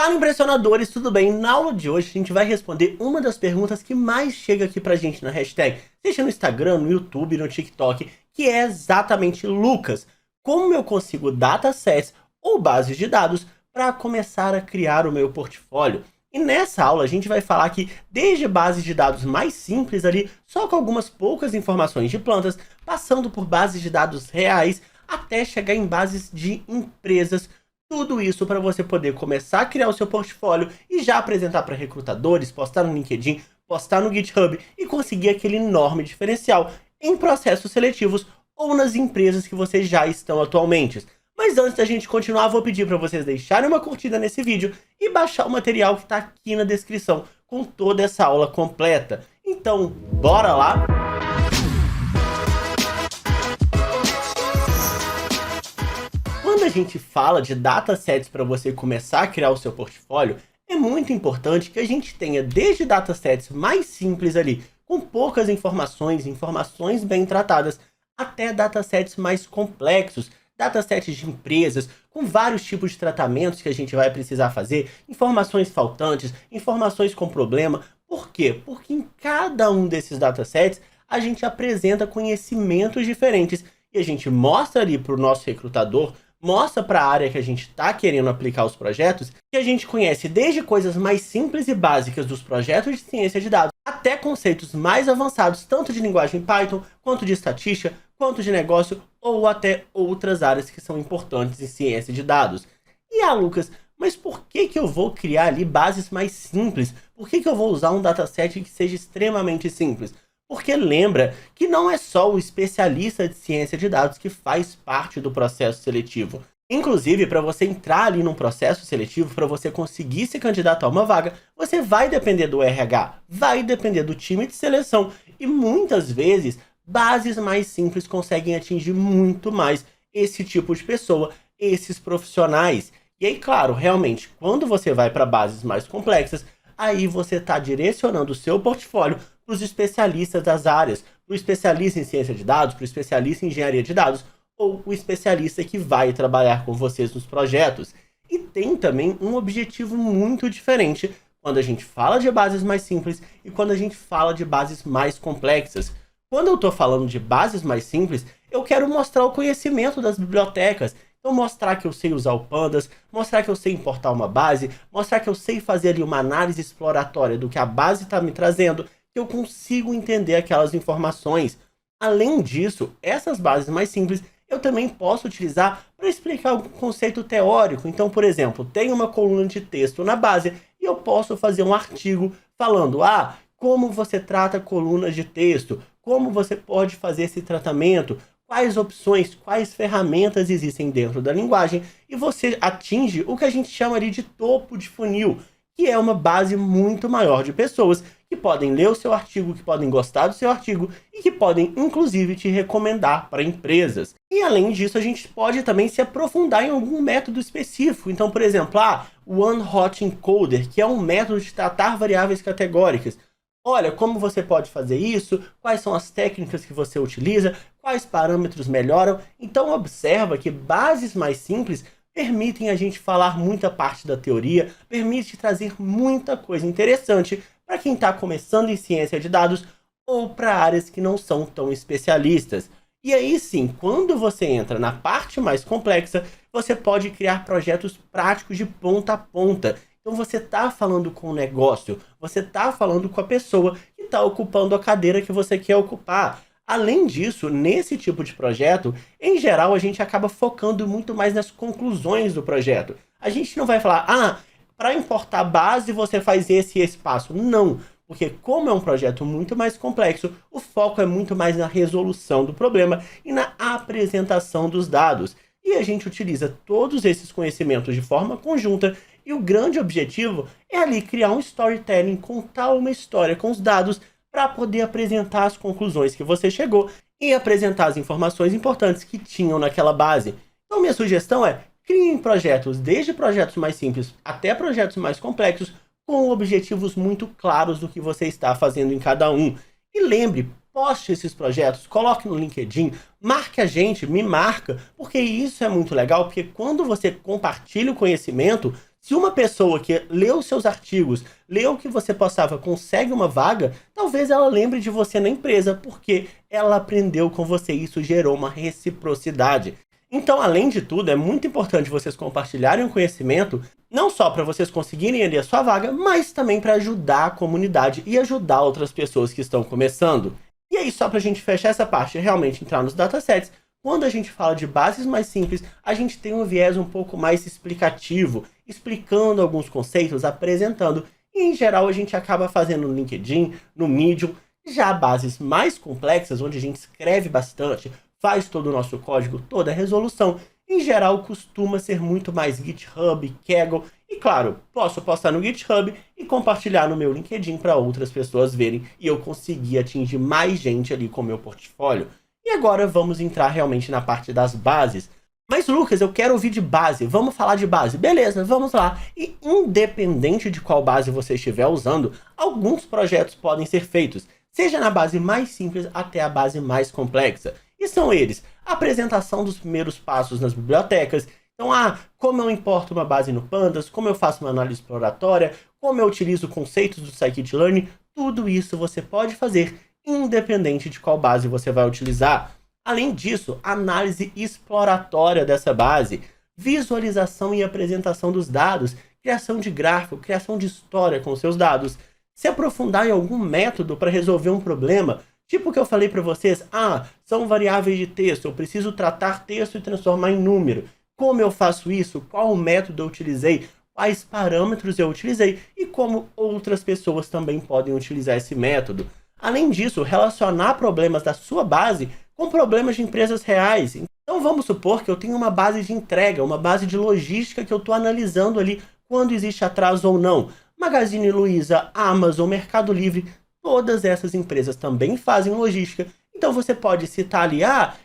Fala, impressionadores, tudo bem? Na aula de hoje a gente vai responder uma das perguntas que mais chega aqui pra gente na hashtag, seja no Instagram, no YouTube, no TikTok, que é exatamente: Lucas, como eu consigo datasets ou bases de dados para começar a criar o meu portfólio? E nessa aula a gente vai falar aqui desde bases de dados mais simples ali, só com algumas poucas informações de plantas, passando por bases de dados reais, até chegar em bases de empresas. Tudo isso para você poder começar a criar o seu portfólio e já apresentar para recrutadores, postar no LinkedIn, postar no GitHub e conseguir aquele enorme diferencial em processos seletivos ou nas empresas que vocês já estão atualmente. Mas antes da gente continuar, vou pedir para vocês deixarem uma curtida nesse vídeo e baixar o material que está aqui na descrição com toda essa aula completa. Então, bora lá? Quando a gente fala de datasets para você começar a criar o seu portfólio, é muito importante que a gente tenha desde datasets mais simples ali, com poucas informações bem tratadas, até datasets mais complexos, datasets de empresas, com vários tipos de tratamentos que a gente vai precisar fazer, informações faltantes, informações com problema. Por quê? Porque em cada um desses datasets a gente apresenta conhecimentos diferentes e a gente mostra ali para o nosso recrutador, mostra para a área que a gente está querendo aplicar os projetos, que a gente conhece desde coisas mais simples e básicas dos projetos de ciência de dados, até conceitos mais avançados, tanto de linguagem Python, quanto de estatística, quanto de negócio, ou até outras áreas que são importantes em ciência de dados. E Lucas, mas por que eu vou criar ali bases mais simples? Por que eu vou usar um dataset que seja extremamente simples? Porque lembra que não é só o especialista de ciência de dados que faz parte do processo seletivo. Inclusive, para você entrar ali num processo seletivo, para você conseguir se candidatar a uma vaga, você vai depender do RH, vai depender do time de seleção. E muitas vezes, bases mais simples conseguem atingir muito mais esse tipo de pessoa, esses profissionais. E aí, claro, realmente, quando você vai para bases mais complexas, aí você está direcionando o seu portfólio para os especialistas das áreas, para o especialista em ciência de dados, para o especialista em engenharia de dados, ou o especialista que vai trabalhar com vocês nos projetos. E tem também um objetivo muito diferente quando a gente fala de bases mais simples e quando a gente fala de bases mais complexas. Quando eu estou falando de bases mais simples, eu quero mostrar o conhecimento das bibliotecas. Então, mostrar que eu sei usar o Pandas, mostrar que eu sei importar uma base, mostrar que eu sei fazer ali uma análise exploratória do que a base está me trazendo, que eu consigo entender aquelas informações. Além disso, essas bases mais simples eu também posso utilizar para explicar algum conceito teórico. Então, por exemplo, tem uma coluna de texto na base e eu posso fazer um artigo falando como você trata colunas de texto, como você pode fazer esse tratamento, quais opções, quais ferramentas existem dentro da linguagem, e você atinge o que a gente chama ali de topo de funil, que é uma base muito maior de pessoas que podem ler o seu artigo, que podem gostar do seu artigo e que podem, inclusive, te recomendar para empresas. E, além disso, a gente pode também se aprofundar em algum método específico. Então, por exemplo, o One-Hot Encoder, que é um método de tratar variáveis categóricas. Olha, como você pode fazer isso, quais são as técnicas que você utiliza, quais parâmetros melhoram. Então, observa que bases mais simples permitem a gente falar muita parte da teoria, permite trazer muita coisa interessante para quem está começando em ciência de dados ou para áreas que não são tão especialistas. E aí sim, quando você entra na parte mais complexa, você pode criar projetos práticos de ponta a ponta. Então você está falando com o negócio, você está falando com a pessoa que está ocupando a cadeira que você quer ocupar. Além disso, nesse tipo de projeto, em geral, a gente acaba focando muito mais nas conclusões do projeto. A gente não vai falar, para importar base você faz esse e esse passo. Não, porque como é um projeto muito mais complexo, o foco é muito mais na resolução do problema e na apresentação dos dados. E a gente utiliza todos esses conhecimentos de forma conjunta e o grande objetivo é ali criar um storytelling, contar uma história com os dados para poder apresentar as conclusões que você chegou e apresentar as informações importantes que tinham naquela base. Então, minha sugestão é: criem projetos, desde projetos mais simples até projetos mais complexos, com objetivos muito claros do que você está fazendo em cada um. E lembre, poste esses projetos, coloque no LinkedIn, marque a gente, me marca, porque isso é muito legal, porque quando você compartilha o conhecimento, Se uma pessoa que leu seus artigos, leu o que você postava, consegue uma vaga, talvez ela lembre de você na empresa, porque ela aprendeu com você e isso gerou uma reciprocidade. Então, além de tudo, é muito importante vocês compartilharem o conhecimento, não só para vocês conseguirem ali a sua vaga, mas também para ajudar a comunidade e ajudar outras pessoas que estão começando. E aí, só para a gente fechar essa parte e realmente entrar nos datasets, quando a gente fala de bases mais simples, a gente tem um viés um pouco mais explicativo, explicando alguns conceitos, apresentando, e em geral a gente acaba fazendo no LinkedIn, no Medium. Já bases mais complexas, onde a gente escreve bastante, faz todo o nosso código, toda a resolução, em geral costuma ser muito mais GitHub, Kaggle, e claro, posso postar no GitHub e compartilhar no meu LinkedIn para outras pessoas verem e eu conseguir atingir mais gente ali com o meu portfólio. E agora vamos entrar realmente na parte das bases. Mas Lucas, eu quero ouvir de base, vamos falar de base. Beleza, vamos lá. E independente de qual base você estiver usando, alguns projetos podem ser feitos, seja na base mais simples até a base mais complexa. E são eles: a apresentação dos primeiros passos nas bibliotecas. Então, como eu importo uma base no Pandas, como eu faço uma análise exploratória, como eu utilizo conceitos do Scikit-Learn, tudo isso você pode fazer independente de qual base você vai utilizar. Além disso, análise exploratória dessa base, visualização e apresentação dos dados, criação de gráfico, criação de história com seus dados, se aprofundar em algum método para resolver um problema, tipo o que eu falei para vocês, são variáveis de texto, eu preciso tratar texto e transformar em número. Como eu faço isso? Qual método eu utilizei? Quais parâmetros eu utilizei? E como outras pessoas também podem utilizar esse método. Além disso, relacionar problemas da sua base com problemas de empresas reais. Então vamos supor que eu tenho uma base de entrega, uma base de logística que eu estou analisando ali quando existe atraso ou não. Magazine Luiza, Amazon, Mercado Livre, todas essas empresas também fazem logística. Então você pode citar ali,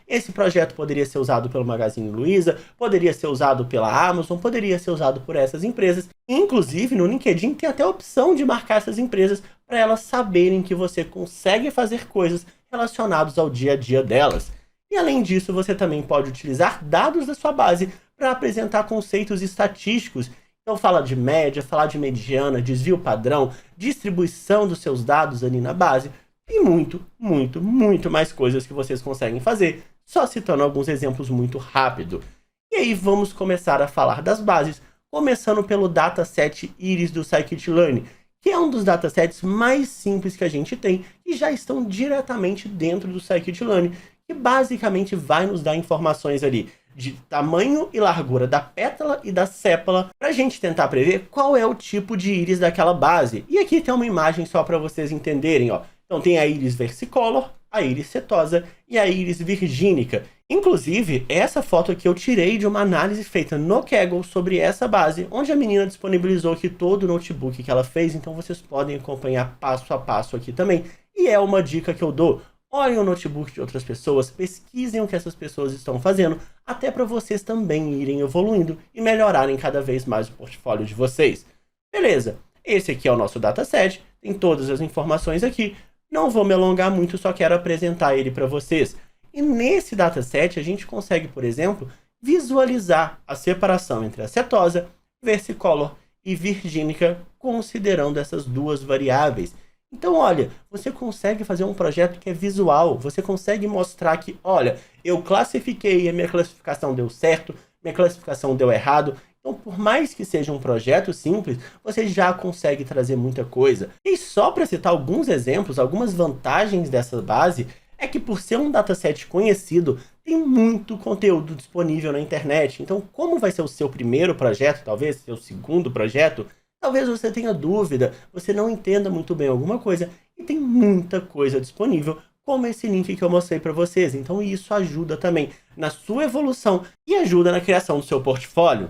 esse projeto poderia ser usado pelo Magazine Luiza, poderia ser usado pela Amazon, poderia ser usado por essas empresas. Inclusive no LinkedIn tem até a opção de marcar essas empresas para elas saberem que você consegue fazer coisas relacionadas ao dia a dia delas. E além disso, você também pode utilizar dados da sua base para apresentar conceitos estatísticos. Então fala de média, falar de mediana, desvio padrão, distribuição dos seus dados ali na base, e muito mais coisas que vocês conseguem fazer, só citando alguns exemplos muito rápido. E aí vamos começar a falar das bases, começando pelo dataset Iris do Scikit-Learn, que é um dos datasets mais simples que a gente tem e já estão diretamente dentro do Scikit-Learn, que basicamente vai nos dar informações ali de tamanho e largura da pétala e da sépala, para a gente tentar prever qual é o tipo de íris daquela base. E aqui tem uma imagem só para vocês entenderem, Então tem a íris versicolor, a íris setosa e a íris virgínica. Inclusive, essa foto aqui eu tirei de uma análise feita no Kaggle sobre essa base, onde a menina disponibilizou aqui todo o notebook que ela fez, então vocês podem acompanhar passo a passo aqui também. E é uma dica que eu dou: olhem o notebook de outras pessoas, pesquisem o que essas pessoas estão fazendo, até para vocês também irem evoluindo e melhorarem cada vez mais o portfólio de vocês. Beleza, esse aqui é o nosso dataset, tem todas as informações aqui. Não vou me alongar muito, só quero apresentar ele para vocês. E nesse dataset a gente consegue, por exemplo, visualizar a separação entre a setosa, versicolor e virgínica, considerando essas duas variáveis. Então, olha, você consegue fazer um projeto que é visual, você consegue mostrar que, olha, eu classifiquei, a minha classificação deu certo, minha classificação deu errado. Então, por mais que seja um projeto simples, você já consegue trazer muita coisa. E só para citar alguns exemplos, algumas vantagens dessa base, é que por ser um dataset conhecido, tem muito conteúdo disponível na internet. Então, como vai ser o seu primeiro projeto, talvez seu segundo projeto, talvez você tenha dúvida, você não entenda muito bem alguma coisa, e tem muita coisa disponível, como esse link que eu mostrei para vocês. Então, isso ajuda também na sua evolução e ajuda na criação do seu portfólio.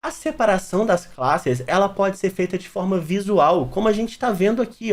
A separação das classes, ela pode ser feita de forma visual, como a gente está vendo aqui,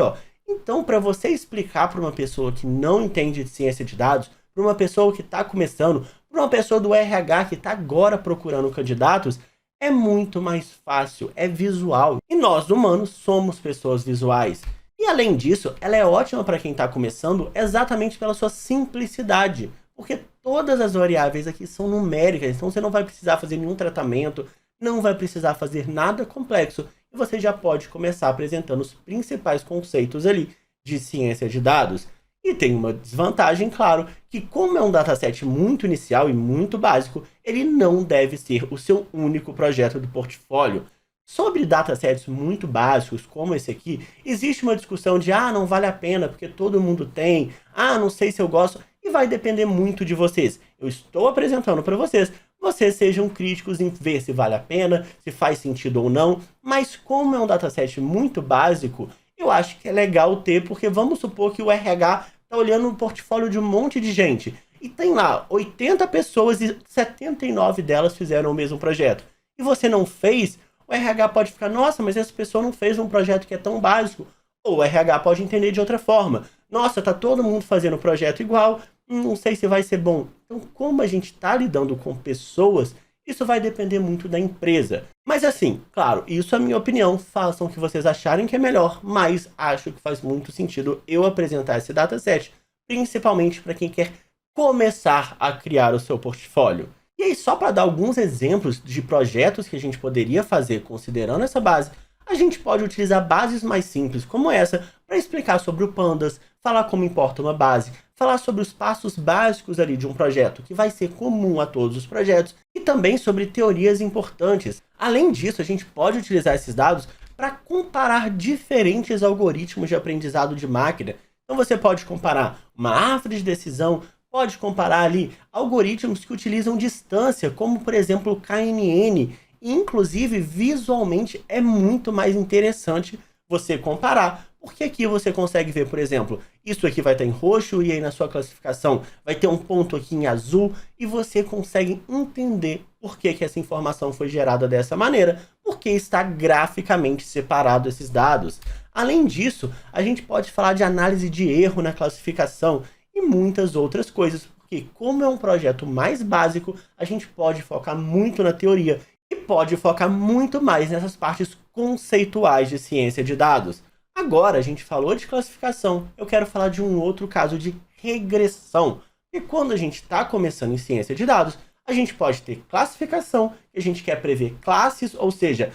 Então, para você explicar para uma pessoa que não entende de ciência de dados, para uma pessoa que está começando, para uma pessoa do RH que está agora procurando candidatos, é muito mais fácil, é visual. E nós, humanos, somos pessoas visuais. E além disso, ela é ótima para quem está começando exatamente pela sua simplicidade, porque todas as variáveis aqui são numéricas, então você não vai precisar fazer nenhum tratamento, não vai precisar fazer nada complexo e você já pode começar apresentando os principais conceitos ali de ciência de dados. E tem uma desvantagem, claro, que como é um dataset muito inicial e muito básico, ele não deve ser o seu único projeto do portfólio. Sobre datasets muito básicos, como esse aqui, existe uma discussão de não vale a pena porque todo mundo tem, não sei se eu gosto, e vai depender muito de vocês. Eu estou apresentando para vocês, vocês sejam críticos em ver se vale a pena, se faz sentido ou não, mas como é um dataset muito básico, eu acho que é legal ter, porque vamos supor que o RH está olhando o portfólio de um monte de gente, e tem lá 80 pessoas e 79 delas fizeram o mesmo projeto, e você não fez. O RH pode ficar, nossa, mas essa pessoa não fez um projeto que é tão básico. Ou o RH pode entender de outra forma. Nossa, tá todo mundo fazendo um projeto igual, não sei se vai ser bom. Então, como a gente está lidando com pessoas, isso vai depender muito da empresa. Mas assim, claro, isso é a minha opinião, façam o que vocês acharem que é melhor, mas acho que faz muito sentido eu apresentar esse dataset, principalmente para quem quer começar a criar o seu portfólio. E aí, só para dar alguns exemplos de projetos que a gente poderia fazer considerando essa base, a gente pode utilizar bases mais simples como essa para explicar sobre o Pandas, falar como importa uma base, falar sobre os passos básicos ali de um projeto, que vai ser comum a todos os projetos, e também sobre teorias importantes. Além disso, a gente pode utilizar esses dados para comparar diferentes algoritmos de aprendizado de máquina. Então você pode comparar uma árvore de decisão, pode comparar ali algoritmos que utilizam distância, como por exemplo o KNN, e inclusive visualmente é muito mais interessante você comparar, porque aqui você consegue ver, por exemplo, isso aqui vai estar em roxo e aí na sua classificação vai ter um ponto aqui em azul e você consegue entender por que essa informação foi gerada dessa maneira, porque está graficamente separado esses dados. Além disso, a gente pode falar de análise de erro na classificação e muitas outras coisas, porque como é um projeto mais básico, a gente pode focar muito na teoria e pode focar muito mais nessas partes conceituais de ciência de dados. Agora a gente falou de classificação, eu quero falar de um outro caso de regressão. E quando a gente está começando em ciência de dados, a gente pode ter classificação, que a gente quer prever classes, ou seja,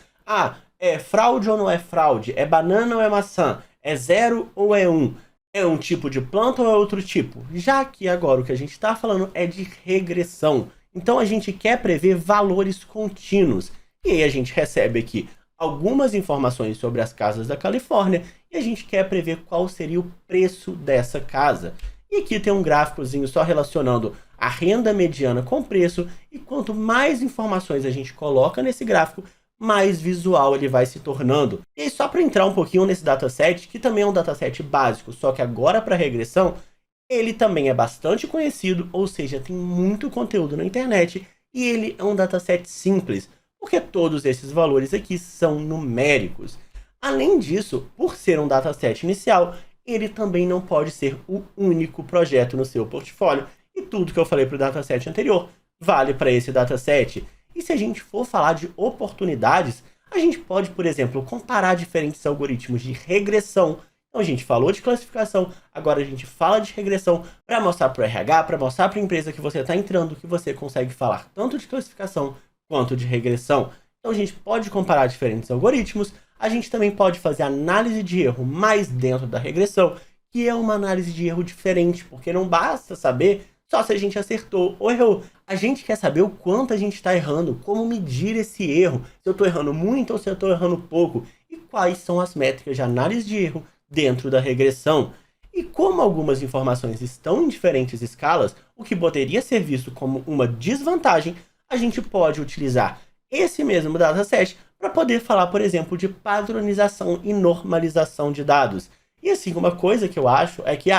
é fraude ou não é fraude, é banana ou é maçã, é 0 ou é 1. É um tipo de planta ou é outro tipo? Já que agora o que a gente está falando é de regressão. Então a gente quer prever valores contínuos. E aí a gente recebe aqui algumas informações sobre as casas da Califórnia e a gente quer prever qual seria o preço dessa casa. E aqui tem um gráficozinho só relacionando a renda mediana com o preço, e quanto mais informações a gente coloca nesse gráfico, mais visual ele vai se tornando. E aí, só para entrar um pouquinho nesse dataset, que também é um dataset básico, só que agora para regressão, ele também é bastante conhecido, ou seja, tem muito conteúdo na internet, e ele é um dataset simples, porque todos esses valores aqui são numéricos. Além disso, por ser um dataset inicial, ele também não pode ser o único projeto no seu portfólio, e tudo que eu falei para o dataset anterior vale para esse dataset. E se a gente for falar de oportunidades, a gente pode, por exemplo, comparar diferentes algoritmos de regressão. Então a gente falou de classificação, agora a gente fala de regressão para mostrar para o RH, para mostrar para a empresa que você está entrando, que você consegue falar tanto de classificação quanto de regressão. Então a gente pode comparar diferentes algoritmos, a gente também pode fazer análise de erro mais dentro da regressão, que é uma análise de erro diferente, porque não basta saber só se a gente acertou ou errou. A gente quer saber o quanto a gente está errando, como medir esse erro, se eu estou errando muito ou se eu estou errando pouco, e quais são as métricas de análise de erro dentro da regressão. E como algumas informações estão em diferentes escalas, o que poderia ser visto como uma desvantagem, a gente pode utilizar esse mesmo dataset para poder falar, por exemplo, de padronização e normalização de dados. E assim, uma coisa que eu acho é que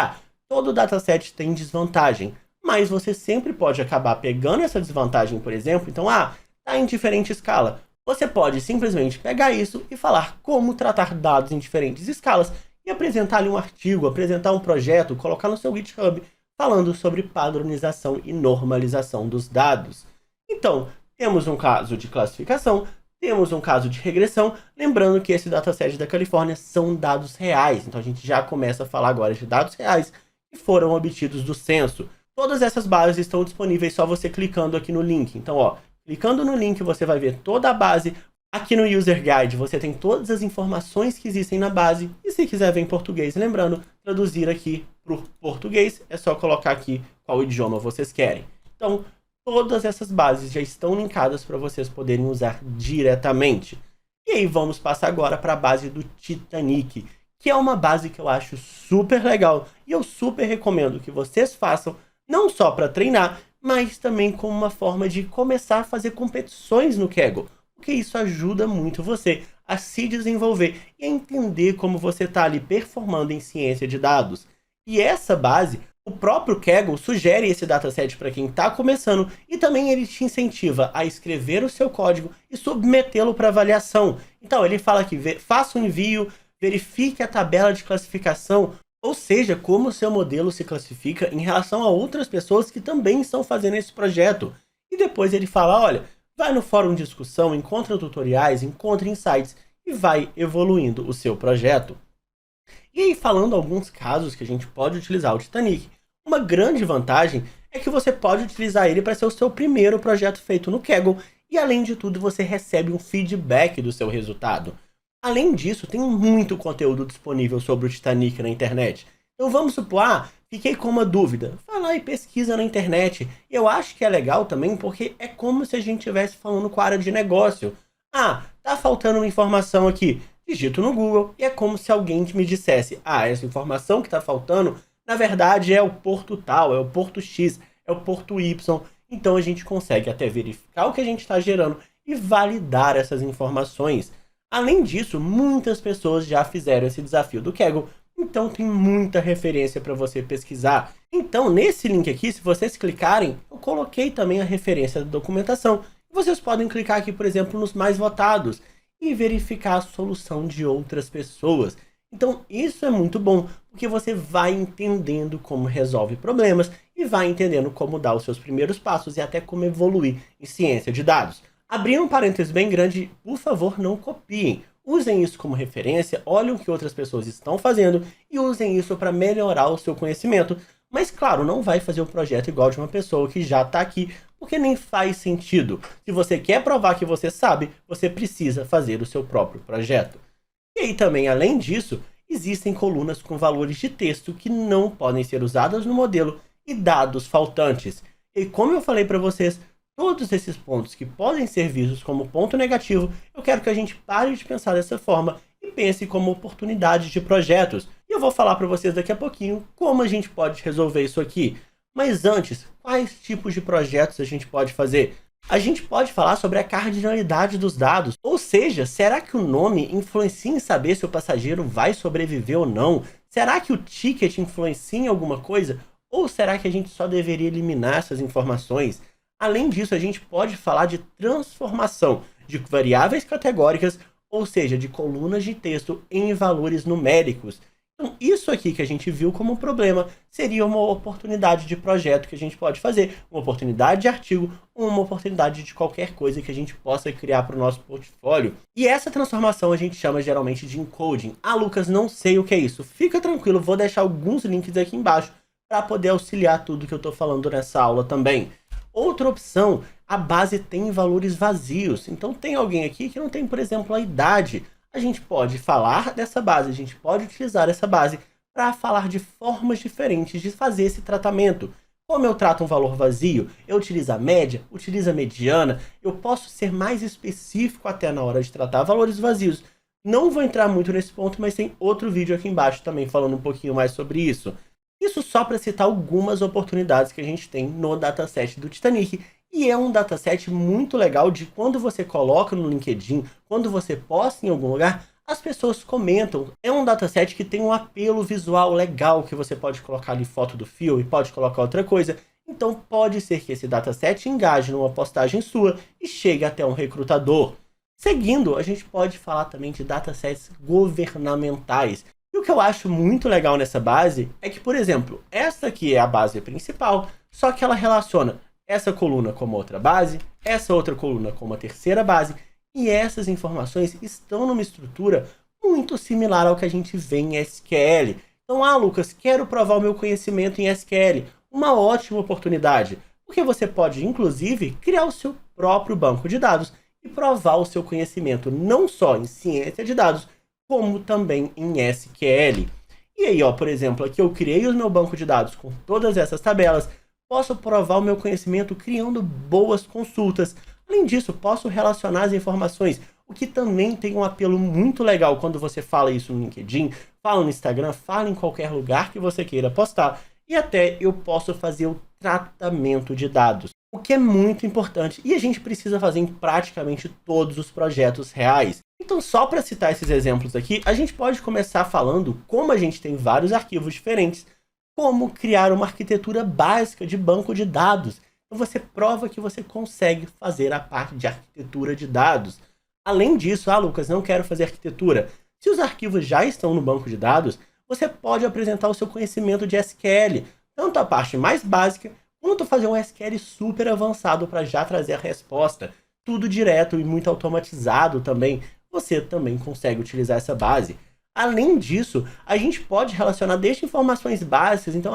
todo dataset tem desvantagem, mas você sempre pode acabar pegando essa desvantagem, por exemplo, então, está em diferente escala. Você pode simplesmente pegar isso e falar como tratar dados em diferentes escalas e apresentar ali um artigo, apresentar um projeto, colocar no seu GitHub, falando sobre padronização e normalização dos dados. Então, temos um caso de classificação, temos um caso de regressão, lembrando que esse dataset da Califórnia são dados reais, então a gente já começa a falar agora de dados reais que foram obtidos do censo. Todas essas bases estão disponíveis só você clicando aqui no link. Então, Clicando no link, você vai ver toda a base. Aqui no User Guide, você tem todas as informações que existem na base. E se quiser ver em português, lembrando, traduzir aqui para o português, é só colocar aqui qual idioma vocês querem. Então, todas essas bases já estão linkadas para vocês poderem usar diretamente. E aí vamos passar agora para a base do Titanic, que é uma base que eu acho super legal e eu super recomendo que vocês façam, não só para treinar, mas também como uma forma de começar a fazer competições no Kaggle, porque isso ajuda muito você a se desenvolver e a entender como você está ali performando em ciência de dados. E essa base, o próprio Kaggle sugere esse dataset para quem está começando e também ele te incentiva a escrever o seu código e submetê-lo para avaliação. Então ele fala que faça um envio, verifique a tabela de classificação, ou seja, como o seu modelo se classifica em relação a outras pessoas que também estão fazendo esse projeto. E depois ele fala, olha, vai no fórum de discussão, encontra tutoriais, encontra insights e vai evoluindo o seu projeto. E aí, falando alguns casos que a gente pode utilizar o Titanic, uma grande vantagem é que você pode utilizar ele para ser o seu primeiro projeto feito no Kaggle e, além de tudo, você recebe um feedback do seu resultado. Além disso, tem muito conteúdo disponível sobre o Titanic na internet. Então vamos supor, fiquei com uma dúvida. Vai lá e pesquisa na internet. Eu acho que é legal também porque é como se a gente estivesse falando com a área de negócio. Tá faltando uma informação aqui. Digito no Google e é como se alguém me dissesse, essa informação que está faltando, na verdade é o porto tal, é o porto X, é o porto Y. Então a gente consegue até verificar o que a gente está gerando e validar essas informações. Além disso, muitas pessoas já fizeram esse desafio do Kaggle, então tem muita referência para você pesquisar. Então, nesse link aqui, se vocês clicarem, eu coloquei também a referência da documentação. Vocês podem clicar aqui, por exemplo, nos mais votados e verificar a solução de outras pessoas. Então, isso é muito bom, porque você vai entendendo como resolve problemas e vai entendendo como dar os seus primeiros passos e até como evoluir em ciência de dados. Abrindo um parênteses bem grande, por favor, não copiem. Usem isso como referência, olhem o que outras pessoas estão fazendo e usem isso para melhorar o seu conhecimento. Mas, claro, não vai fazer o projeto igual de uma pessoa que já está aqui, porque nem faz sentido. Se você quer provar que você sabe, você precisa fazer o seu próprio projeto. E aí também, além disso, existem colunas com valores de texto que não podem ser usadas no modelo e dados faltantes. E como eu falei para vocês, todos esses pontos que podem ser vistos como ponto negativo, eu quero que a gente pare de pensar dessa forma e pense como oportunidades de projetos. E eu vou falar para vocês daqui a pouquinho como a gente pode resolver isso aqui. Mas antes, quais tipos de projetos a gente pode fazer? A gente pode falar sobre a cardinalidade dos dados, ou seja, será que o nome influencia em saber se o passageiro vai sobreviver ou não? Será que o ticket influencia em alguma coisa? Ou será que a gente só deveria eliminar essas informações? Além disso, a gente pode falar de transformação de variáveis categóricas, ou seja, de colunas de texto em valores numéricos. Então, isso aqui que a gente viu como um problema seria uma oportunidade de projeto que a gente pode fazer, uma oportunidade de artigo, uma oportunidade de qualquer coisa que a gente possa criar para o nosso portfólio. E essa transformação a gente chama geralmente de encoding. Lucas, não sei o que é isso. Fica tranquilo, vou deixar alguns links aqui embaixo para poder auxiliar tudo que eu estou falando nessa aula também. Outra opção, a base tem valores vazios. Então tem alguém aqui que não tem, por exemplo, a idade. A gente pode falar dessa base, a gente pode utilizar essa base para falar de formas diferentes de fazer esse tratamento. Como eu trato um valor vazio, eu utilizo a média, utilizo a mediana, eu posso ser mais específico até na hora de tratar valores vazios. Não vou entrar muito nesse ponto, mas tem outro vídeo aqui embaixo também falando um pouquinho mais sobre isso. Isso só para citar algumas oportunidades que a gente tem no dataset do Titanic. E é um dataset muito legal de quando você coloca no LinkedIn, quando você posta em algum lugar, as pessoas comentam. É um dataset que tem um apelo visual legal, que você pode colocar ali foto do fio e pode colocar outra coisa. Então pode ser que esse dataset engaje numa postagem sua e chegue até um recrutador. Seguindo, a gente pode falar também de datasets governamentais. E o que eu acho muito legal nessa base é que, por exemplo, essa aqui é a base principal, só que ela relaciona essa coluna com uma outra base, essa outra coluna com uma terceira base, e essas informações estão numa estrutura muito similar ao que a gente vê em SQL. Então, Lucas, quero provar o meu conhecimento em SQL. Uma ótima oportunidade, porque você pode, inclusive, criar o seu próprio banco de dados e provar o seu conhecimento não só em ciência de dados, como também em SQL. E aí, ó, por exemplo, aqui eu criei o meu banco de dados com todas essas tabelas, posso provar o meu conhecimento criando boas consultas. Além disso, posso relacionar as informações, o que também tem um apelo muito legal quando você fala isso no LinkedIn, fala no Instagram, fala em qualquer lugar que você queira postar. E até eu posso fazer o tratamento de dados, o que é muito importante e a gente precisa fazer em praticamente todos os projetos reais. Então, só para citar esses exemplos aqui, a gente pode começar falando como a gente tem vários arquivos diferentes, como criar uma arquitetura básica de banco de dados. Então, você prova que você consegue fazer a parte de arquitetura de dados. Além disso, Lucas, não quero fazer arquitetura. Se os arquivos já estão no banco de dados, você pode apresentar o seu conhecimento de SQL, tanto a parte mais básica, quanto fazer um SQL super avançado para já trazer a resposta. Tudo direto e muito automatizado também. Você também consegue utilizar essa base. Além disso, a gente pode relacionar desde informações básicas. Então,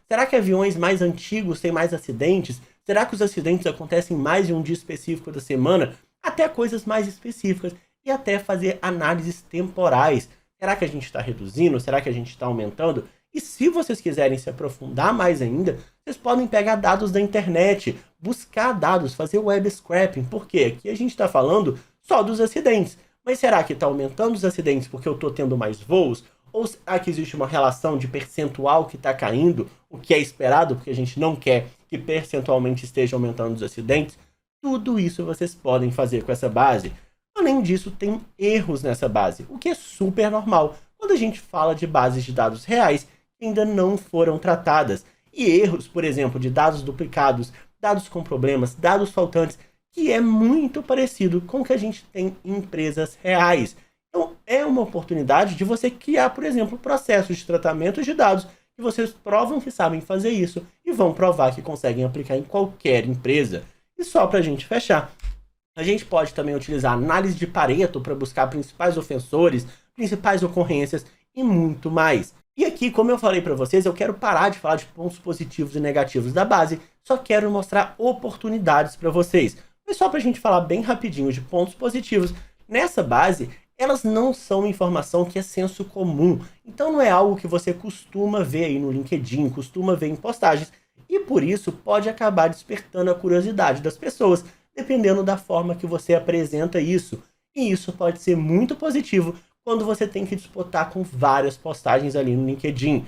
será que aviões mais antigos têm mais acidentes? Será que os acidentes acontecem mais em um dia específico da semana? Até coisas mais específicas e até fazer análises temporais. Será que a gente está reduzindo? Será que a gente está aumentando? E se vocês quiserem se aprofundar mais ainda, vocês podem pegar dados da internet, buscar dados, fazer web scraping. Por quê? Aqui a gente está falando só dos acidentes. Mas será que está aumentando os acidentes porque eu estou tendo mais voos? Ou será que existe uma relação de percentual que está caindo, o que é esperado, porque a gente não quer que percentualmente esteja aumentando os acidentes? Tudo isso vocês podem fazer com essa base. Além disso, tem erros nessa base, o que é super normal quando a gente fala de bases de dados reais que ainda não foram tratadas. E erros, por exemplo, de dados duplicados, dados com problemas, dados faltantes, que é muito parecido com o que a gente tem em empresas reais. Então, é uma oportunidade de você criar, por exemplo, processos de tratamento de dados que vocês provam que sabem fazer isso e vão provar que conseguem aplicar em qualquer empresa. E só para a gente fechar, a gente pode também utilizar análise de Pareto para buscar principais ofensores, principais ocorrências e muito mais. E aqui, como eu falei para vocês, eu quero parar de falar de pontos positivos e negativos da base, só quero mostrar oportunidades para vocês. Mas só para a gente falar bem rapidinho de pontos positivos, nessa base, elas não são informação que é senso comum. Então não é algo que você costuma ver aí no LinkedIn, costuma ver em postagens. E por isso pode acabar despertando a curiosidade das pessoas, dependendo da forma que você apresenta isso. E isso pode ser muito positivo quando você tem que disputar com várias postagens ali no LinkedIn.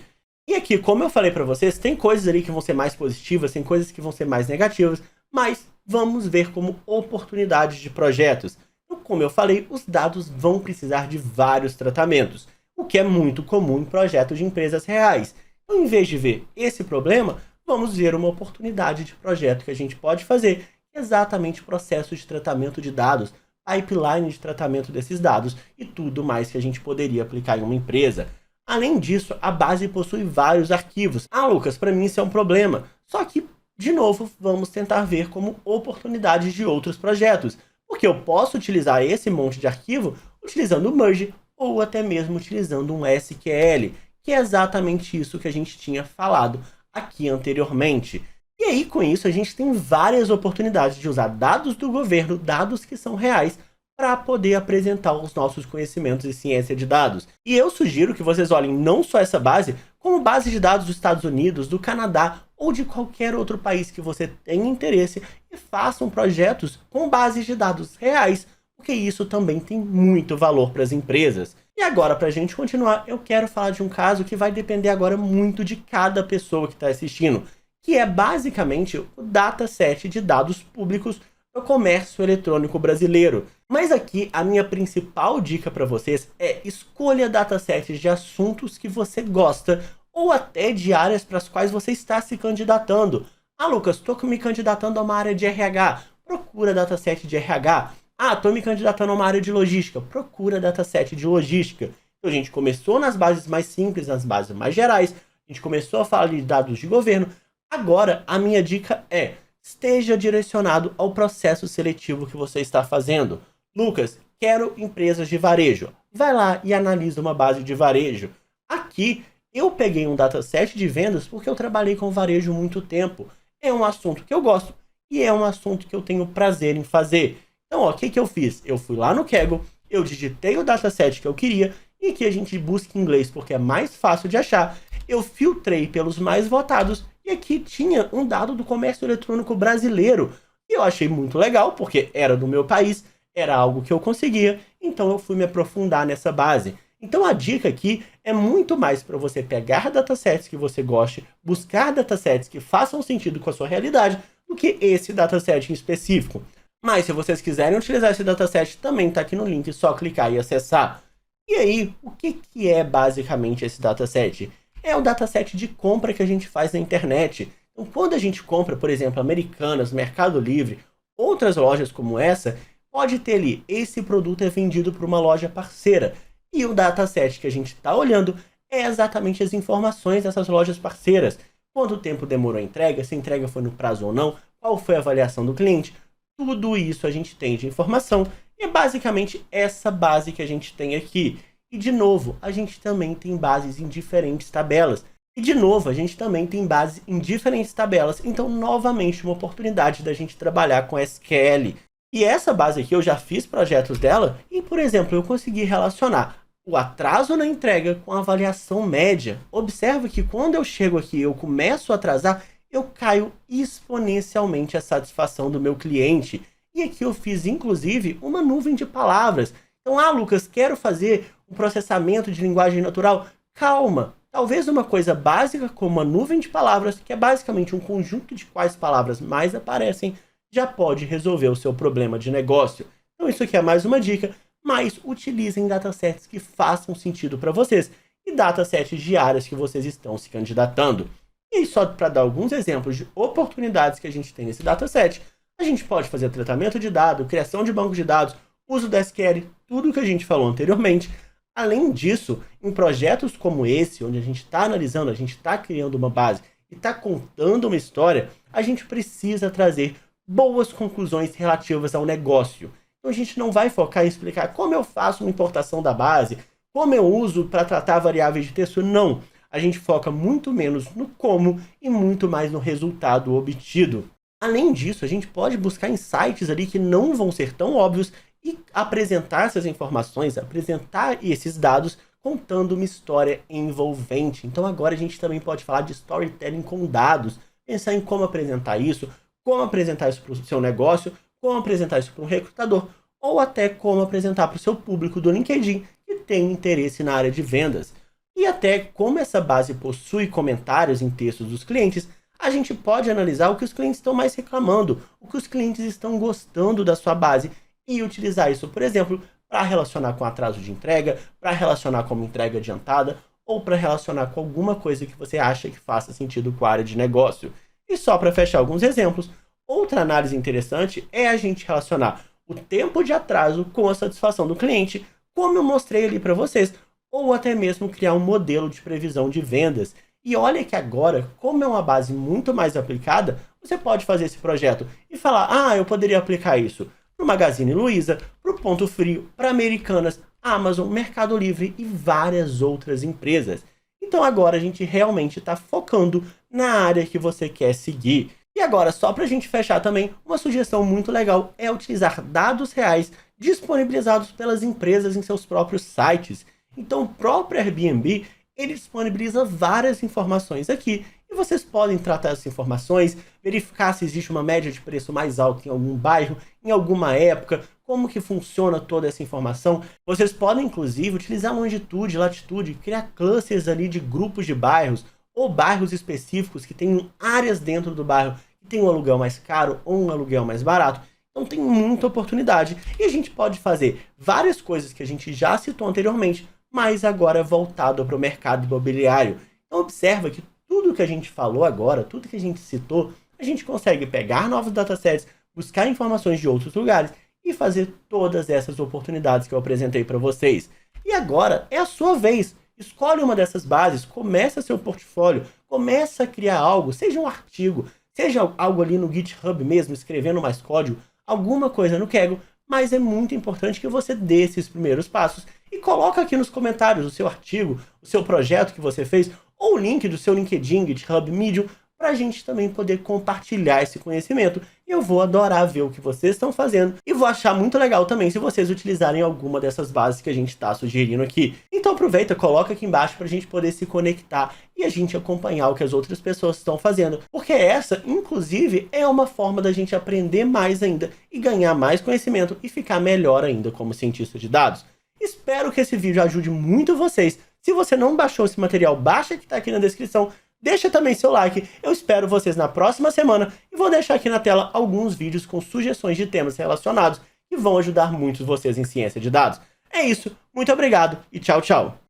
E aqui, como eu falei para vocês, tem coisas ali que vão ser mais positivas, tem coisas que vão ser mais negativas, mas vamos ver como oportunidades de projetos. Então, como eu falei, os dados vão precisar de vários tratamentos, o que é muito comum em projetos de empresas reais. Então, em vez de ver esse problema, vamos ver uma oportunidade de projeto que a gente pode fazer, exatamente processo de tratamento de dados, pipeline de tratamento desses dados e tudo mais que a gente poderia aplicar em uma empresa. Além disso, a base possui vários arquivos. Lucas, para mim isso é um problema. Só que, de novo, vamos tentar ver como oportunidades de outros projetos, porque eu posso utilizar esse monte de arquivo utilizando o Merge ou até mesmo utilizando um SQL, que é exatamente isso que a gente tinha falado aqui anteriormente. E aí, com isso, a gente tem várias oportunidades de usar dados do governo, dados que são reais, para poder apresentar os nossos conhecimentos em ciência de dados. E eu sugiro que vocês olhem não só essa base, como base de dados dos Estados Unidos, do Canadá ou de qualquer outro país que você tenha interesse e façam projetos com bases de dados reais, porque isso também tem muito valor para as empresas. E agora, para a gente continuar, eu quero falar de um caso que vai depender agora muito de cada pessoa que está assistindo, que é basicamente o dataset de dados públicos do comércio eletrônico brasileiro. Mas aqui a minha principal dica para vocês é escolha datasets de assuntos que você gosta ou até de áreas para as quais você está se candidatando. Lucas, estou me candidatando a uma área de RH. Procura dataset de RH. Estou me candidatando a uma área de logística. Procura dataset de logística. Então a gente começou nas bases mais simples, nas bases mais gerais. A gente começou a falar de dados de governo. Agora, a minha dica é: esteja direcionado ao processo seletivo que você está fazendo. Lucas, quero empresas de varejo. Vai lá e analisa uma base de varejo. Aqui, eu peguei um dataset de vendas porque eu trabalhei com varejo há muito tempo. É um assunto que eu gosto e é um assunto que eu tenho prazer em fazer. Então, ó, o que eu fiz? Eu fui lá no Kaggle, eu digitei o dataset que eu queria, e aqui a gente busca em inglês porque é mais fácil de achar. Eu filtrei pelos mais votados, e aqui tinha um dado do comércio eletrônico brasileiro. E eu achei muito legal, porque era do meu país, era algo que eu conseguia, então eu fui me aprofundar nessa base. Então a dica aqui é muito mais para você pegar datasets que você goste, buscar datasets que façam sentido com a sua realidade, do que esse dataset em específico. Mas se vocês quiserem utilizar esse dataset, também está aqui no link, é só clicar e acessar. E aí, o que é basicamente esse dataset? É o dataset de compra que a gente faz na internet. Então, quando a gente compra, por exemplo, Americanas, Mercado Livre, outras lojas como essa, pode ter ali, esse produto é vendido por uma loja parceira. E o dataset que a gente está olhando é exatamente as informações dessas lojas parceiras. Quanto tempo demorou a entrega, se a entrega foi no prazo ou não, qual foi a avaliação do cliente. Tudo isso a gente tem de informação e é basicamente essa base que a gente tem aqui. E de novo, a gente também tem bases em diferentes tabelas. E de novo, a gente também tem bases em diferentes tabelas. Então, novamente, uma oportunidade da gente trabalhar com SQL. E essa base aqui, eu já fiz projetos dela e, por exemplo, eu consegui relacionar o atraso na entrega com a avaliação média. Observa que quando eu chego aqui e eu começo a atrasar, eu caio exponencialmente a satisfação do meu cliente. E aqui eu fiz, inclusive, uma nuvem de palavras. Então, Lucas, quero fazer um processamento de linguagem natural. Calma, talvez uma coisa básica como uma nuvem de palavras, que é basicamente um conjunto de quais palavras mais aparecem, já pode resolver o seu problema de negócio. Então, isso aqui é mais uma dica, mas utilizem datasets que façam sentido para vocês e datasets de áreas que vocês estão se candidatando. E só para dar alguns exemplos de oportunidades que a gente tem nesse dataset, a gente pode fazer tratamento de dados, criação de banco de dados, uso da SQL, tudo que a gente falou anteriormente. Além disso, em projetos como esse, onde a gente está analisando, a gente está criando uma base e está contando uma história, a gente precisa trazer boas conclusões relativas ao negócio. Então a gente não vai focar em explicar como eu faço uma importação da base, como eu uso para tratar variáveis de texto, não. A gente foca muito menos no como e muito mais no resultado obtido. Além disso, a gente pode buscar insights ali que não vão ser tão óbvios e apresentar essas informações, apresentar esses dados contando uma história envolvente. Então agora a gente também pode falar de storytelling com dados, pensar em como apresentar isso para o seu negócio, como apresentar isso para um recrutador, ou até como apresentar para o seu público do LinkedIn que tem interesse na área de vendas. E até como essa base possui comentários em textos dos clientes, a gente pode analisar o que os clientes estão mais reclamando, o que os clientes estão gostando da sua base e utilizar isso, por exemplo, para relacionar com atraso de entrega, para relacionar com uma entrega adiantada ou para relacionar com alguma coisa que você acha que faça sentido com a área de negócio. E só para fechar alguns exemplos, outra análise interessante é a gente relacionar o tempo de atraso com a satisfação do cliente, como eu mostrei ali para vocês, ou até mesmo criar um modelo de previsão de vendas. E olha que agora, como é uma base muito mais aplicada, você pode fazer esse projeto e falar, eu poderia aplicar isso para o Magazine Luiza, para o Ponto Frio, para Americanas, Amazon, Mercado Livre e várias outras empresas. Então agora a gente realmente está focando na área que você quer seguir. E agora, só para a gente fechar também, uma sugestão muito legal é utilizar dados reais disponibilizados pelas empresas em seus próprios sites. Então o próprio Airbnb, ele disponibiliza várias informações aqui e vocês podem tratar essas informações, verificar se existe uma média de preço mais alta em algum bairro, em alguma época, como que funciona toda essa informação. Vocês podem, inclusive, utilizar longitude, latitude, criar clusters ali de grupos de bairros ou bairros específicos que tenham áreas dentro do bairro que tem um aluguel mais caro ou um aluguel mais barato. Então tem muita oportunidade e a gente pode fazer várias coisas que a gente já citou anteriormente, mas agora voltado para o mercado imobiliário. Então observa que tudo que a gente falou agora, tudo que a gente citou, a gente consegue pegar novos datasets, buscar informações de outros lugares e fazer todas essas oportunidades que eu apresentei para vocês. E agora é a sua vez. Escolhe uma dessas bases, começa seu portfólio, começa a criar algo, seja um artigo, seja algo ali no GitHub mesmo, escrevendo mais código, alguma coisa no Kaggle, mas é muito importante que você dê esses primeiros passos e coloca aqui nos comentários o seu artigo, o seu projeto que você fez, ou o link do seu LinkedIn, GitHub, Medium, para a gente também poder compartilhar esse conhecimento. E eu vou adorar ver o que vocês estão fazendo e vou achar muito legal também se vocês utilizarem alguma dessas bases que a gente está sugerindo aqui. Então aproveita, coloca aqui embaixo para a gente poder se conectar e a gente acompanhar o que as outras pessoas estão fazendo. Porque essa, inclusive, é uma forma da gente aprender mais ainda e ganhar mais conhecimento e ficar melhor ainda como cientista de dados. Espero que esse vídeo ajude muito vocês. Se você não baixou esse material, baixa que está aqui na descrição. Deixa também seu like, eu espero vocês na próxima semana e vou deixar aqui na tela alguns vídeos com sugestões de temas relacionados que vão ajudar muito vocês em ciência de dados. É isso, muito obrigado e tchau, tchau!